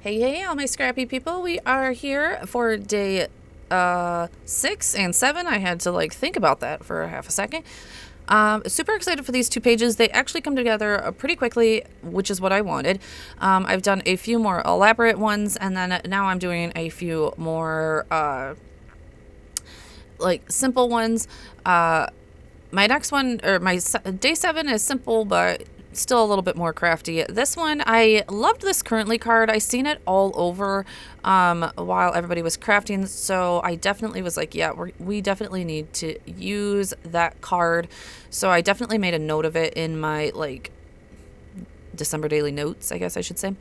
Hey, all my scrappy people. We are here for day 6 and 7. I had to think about that for half a second. Super excited for these 2 pages. They actually come together pretty quickly, which is what I wanted. I've done a few more elaborate ones, and then now I'm doing a few more simple ones. My next one, or day 7, is simple, but still a little bit more crafty. This one, I loved this currently card. I seen it all over while everybody was crafting, so I definitely was like, yeah, we definitely need to use that card. So I definitely made a note of it in my December daily notes, I guess I should say.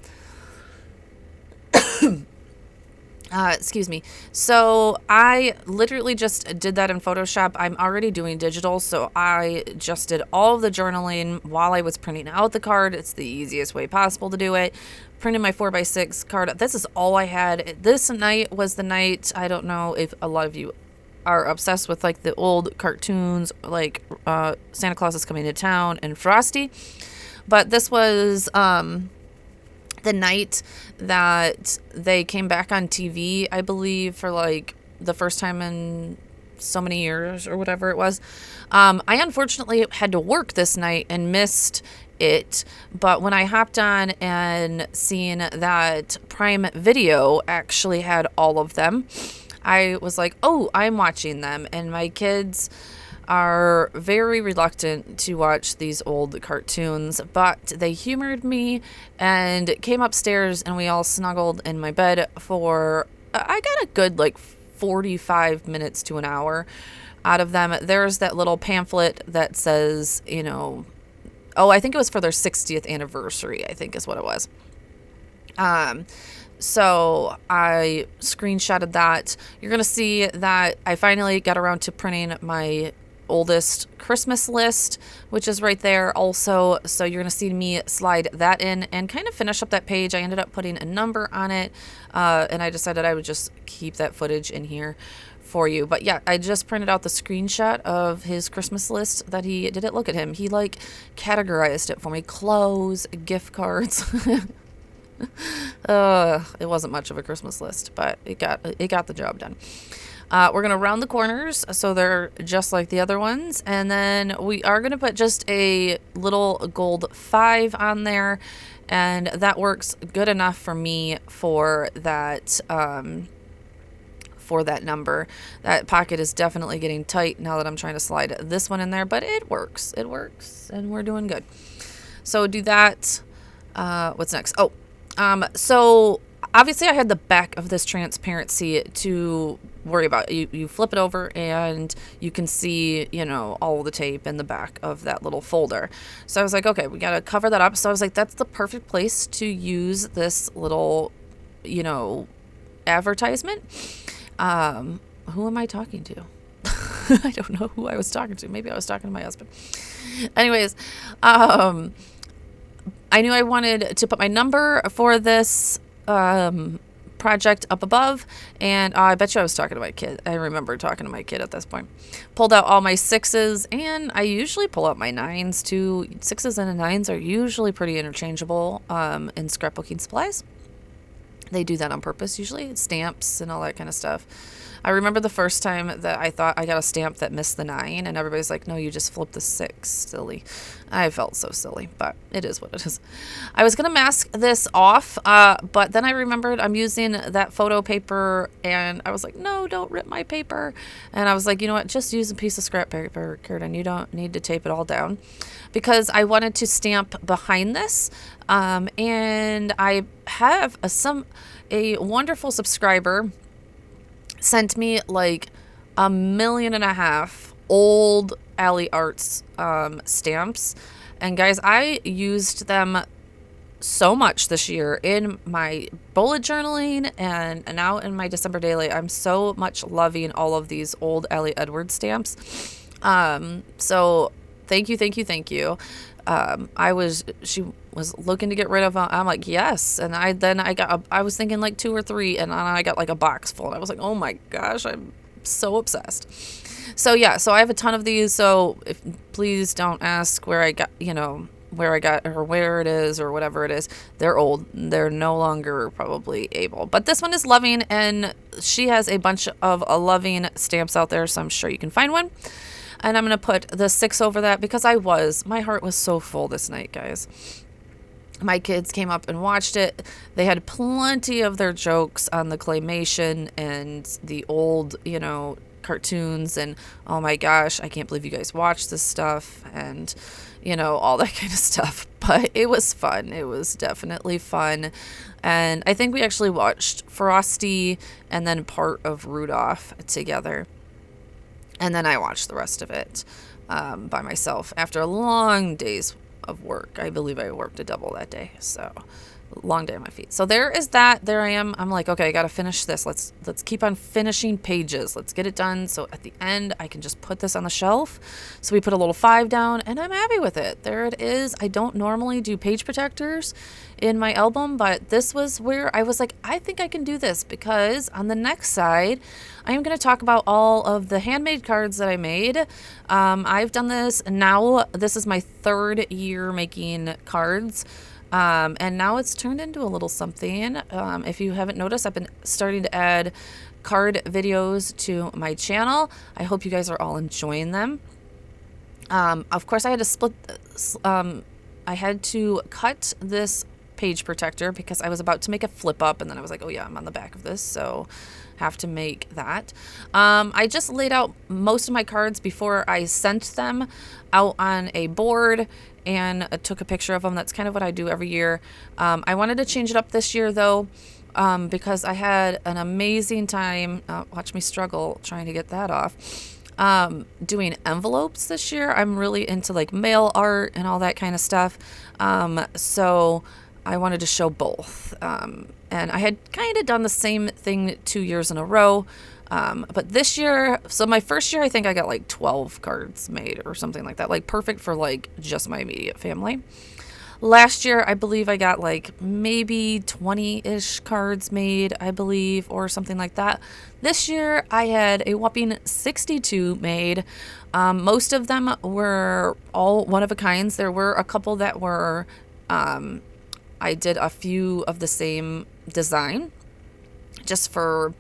Excuse me. So I literally just did that in Photoshop. I'm already doing digital, so I just did all of the journaling while I was printing out the card. It's the easiest way possible to do it. Printed my 4x6 card. This is all I had. This night was the night. I don't know if a lot of you are obsessed with the old cartoons, Santa Claus is Coming to Town and Frosty. But this was the night that they came back on TV, I believe, for the first time in so many years or whatever it was. I unfortunately had to work this night and missed it, but when I hopped on and seen that Prime Video actually had all of them, I was like, oh, I'm watching them. And my kids are very reluctant to watch these old cartoons, but they humored me and came upstairs, and we all snuggled in my bed for, I got a good 45 minutes to an hour out of them. There's that little pamphlet that says, I think it was for their 60th anniversary, I think is what it was. So I screenshotted that. You're going to see that I finally got around to printing my oldest Christmas list, which is right there also. So you're going to see me slide that in and kind of finish up that page. I ended up putting a number on it, and I decided I would just keep that footage in here for you. But yeah, I just printed out the screenshot of his Christmas list that he did. It. Look at him. He categorized it for me. Clothes, gift cards. It wasn't much of a Christmas list, but it got the job done. We're going to round the corners so they're just like the other ones. And then we are going to put just a little gold 5 on there. And that works good enough for me for that number. That pocket is definitely getting tight now that I'm trying to slide this one in there. But it works. It works. And we're doing good. So do that. What's next? So obviously I had the back of this transparency to worry about. You flip it over and you can see, all the tape in the back of that little folder. So I was like, okay, we got to cover that up. So I was like, that's the perfect place to use this little, advertisement. Who am I talking to? I don't know who I was talking to. Maybe I was talking to my husband. Anyways, I knew I wanted to put my number for this project up above, and I bet you I was talking to my kid. I remember talking to my kid at this point. Pulled out all my 6s, and I usually pull out my 9s too. 6s and 9s are usually pretty interchangeable in scrapbooking supplies. They do that on purpose usually, stamps and all that kind of stuff. I remember the first time that I thought I got a stamp that missed the 9, and everybody's like, no, you just flipped the 6. Silly. I felt so silly, but it is what it is. I was going to mask this off, but then I remembered I'm using that photo paper, and I was like, no, don't rip my paper. And I was like, you know what, just use a piece of scrap paper, Curtin. You don't need to tape it all down, because I wanted to stamp behind this, and I have a wonderful subscriber sent me 1.5 million old Alley Arts stamps. And guys, I used them so much this year in my bullet journaling and now in my December daily. I'm so much loving all of these old Allie Edwards stamps. So thank you. She was looking to get rid of them. I'm like, yes. And I was thinking 2 or 3, and then I got a box full, and I was like, oh my gosh, I'm so obsessed. So yeah, so I have a ton of these. So please don't ask where I got, where I got or where it is or whatever it is. They're old. They're no longer probably able. But this one is loving, and she has a bunch of loving stamps out there, so I'm sure you can find one. And I'm going to put the 6 over that because my heart was so full this night, guys. My kids came up and watched it. They had plenty of their jokes on the claymation and the old, cartoons, and oh my gosh, I can't believe you guys watch this stuff, and all that kind of stuff. But it was fun. It was definitely fun. And I think we actually watched Frosty and then part of Rudolph together. And then I watched the rest of it by myself after a long day's of work. I believe I worked a double that day. So long day on my feet. So there is that. There I am. I'm like, okay, I got to finish this. Let's keep on finishing pages. Let's get it done. So at the end, I can just put this on the shelf. So we put a little 5 down, and I'm happy with it. There it is. I don't normally do page protectors in my album, but this was where I was like, I think I can do this, because on the next side, I am going to talk about all of the handmade cards that I made. I've done this now. This is my 3rd year making cards. And now it's turned into a little something. If you haven't noticed, I've been starting to add card videos to my channel. I hope you guys are all enjoying them. Of course, I had to I had to cut this page protector because I was about to make a flip up, and then I was like, oh yeah, I'm on the back of this, so have to make that. I just laid out most of my cards before I sent them out on a board and took a picture of them. That's kind of what I do every year. I wanted to change it up this year though, because I had an amazing time. Watch me struggle trying to get that off. Doing envelopes this year. I'm really into like mail art and all that kind of stuff. So I wanted to show both. And I had kind of done the same thing 2 years in a row. But this year, so my first year, I think I got like 12 cards made or something like that, like perfect for like just my immediate family. Last year, I believe I got like maybe 20-ish cards made, I believe, or something like that. This year, I had a whopping 62 made. Most of them were all one of a kinds. There were a couple that were, I did a few of the same design just for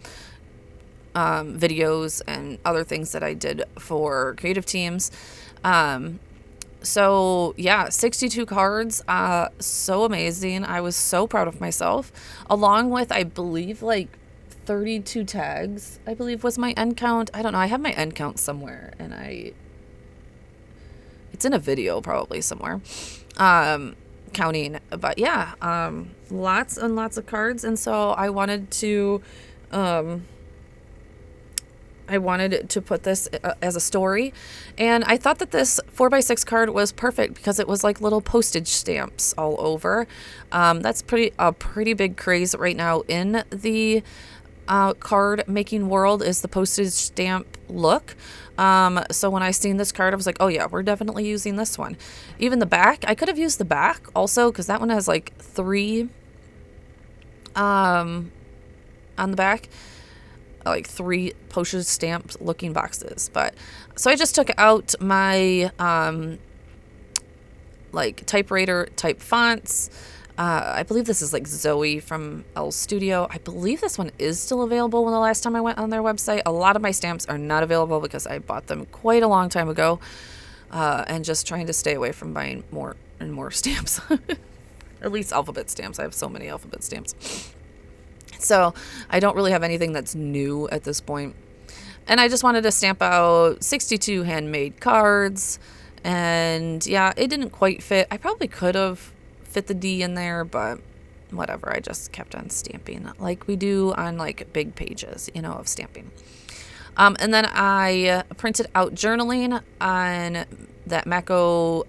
videos and other things that I did for creative teams. So yeah, 62 cards, so amazing. I was so proud of myself, along with, I believe, like 32 tags, I believe was my end count. I don't know. I have my end count somewhere, and it's in a video probably somewhere, counting, but yeah, lots and lots of cards. And so I wanted to put this as a story, and I thought that this 4x6 card was perfect because it was like little postage stamps all over. That's a pretty big craze right now in the card making world, is the postage stamp look. So when I seen this card, I was like, oh yeah, we're definitely using this one. Even the back, I could have used the back also, because that one has like 3 on the back, like 3 postage stamped looking boxes. But so I just took out my like typewriter type fonts. I believe this is like Zoe from L Studio. I believe this one is still available. When the last time I went on their website, a lot of my stamps are not available because I bought them quite a long time ago, and just trying to stay away from buying more and more stamps. At least alphabet stamps. I have so many alphabet stamps. So I don't really have anything that's new at this point. And I just wanted to stamp out 62 handmade cards. And yeah, it didn't quite fit. I probably could have fit the D in there, but whatever. I just kept on stamping like we do on like big pages, of stamping. And then I printed out journaling on that Mako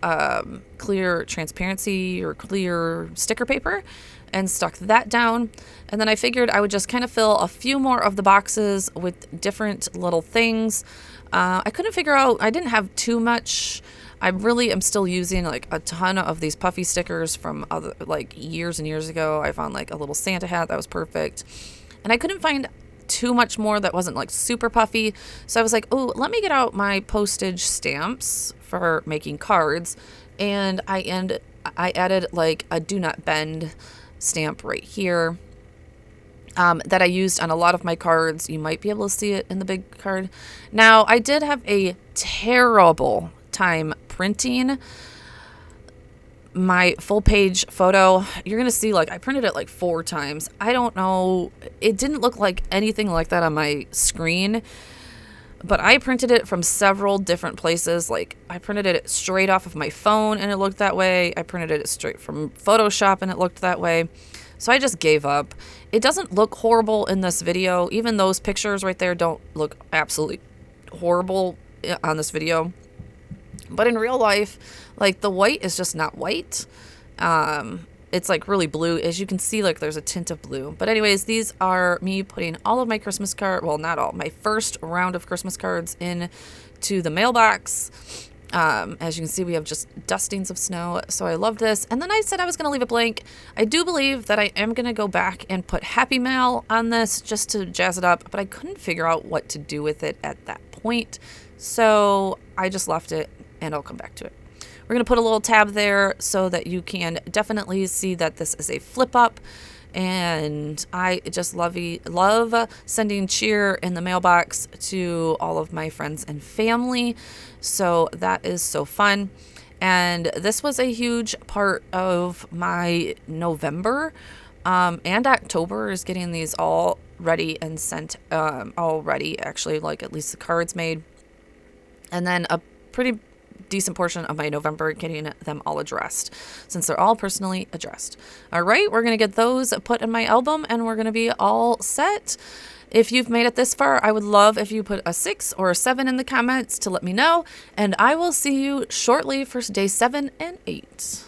clear transparency or clear sticker paper and stuck that down. And then I figured I would just kind of fill a few more of the boxes with different little things. I couldn't figure out, I didn't have too much. I really am still using like a ton of these puffy stickers from other like years and years ago. I found like a little Santa hat that was perfect. And I couldn't find too much more that wasn't like super puffy. So I was like, oh, let me get out my postage stamps for making cards. And I I added like a do not bend stamp right here. That I used on a lot of my cards. You might be able to see it in the big card. Now, I did have a terrible time printing my full page photo. You're going to see, like, I printed it like 4 times. I don't know. It didn't look like anything like that on my screen, but I printed it from several different places. Like, I printed it straight off of my phone and it looked that way. I printed it straight from Photoshop and it looked that way. So I just gave up. It doesn't look horrible in this video. Even those pictures right there don't look absolutely horrible on this video. But in real life, like, the white is just not white. It's like really blue. As you can see, like, there's a tint of blue. But anyways, these are me putting all of my Christmas card, well, not all, my first round of Christmas cards into the mailbox. As you can see, we have just dustings of snow. So I love this. And then I said I was going to leave it blank. I do believe that I am going to go back and put Happy Mail on this just to jazz it up. But I couldn't figure out what to do with it at that point. So I just left it and I'll come back to it. We're going to put a little tab there so that you can definitely see that this is a flip up. And I just love sending cheer in the mailbox to all of my friends and family. So that is so fun. And this was a huge part of my November. And October is getting these all ready and sent already, actually, like at least the cards made. And then a pretty decent portion of my November getting them all addressed, since they're all personally addressed. All right, we're going to get those put in my album and we're going to be all set. If you've made it this far, I would love if you put a 6 or a 7 in the comments to let me know, and I will see you shortly for day 7 and 8.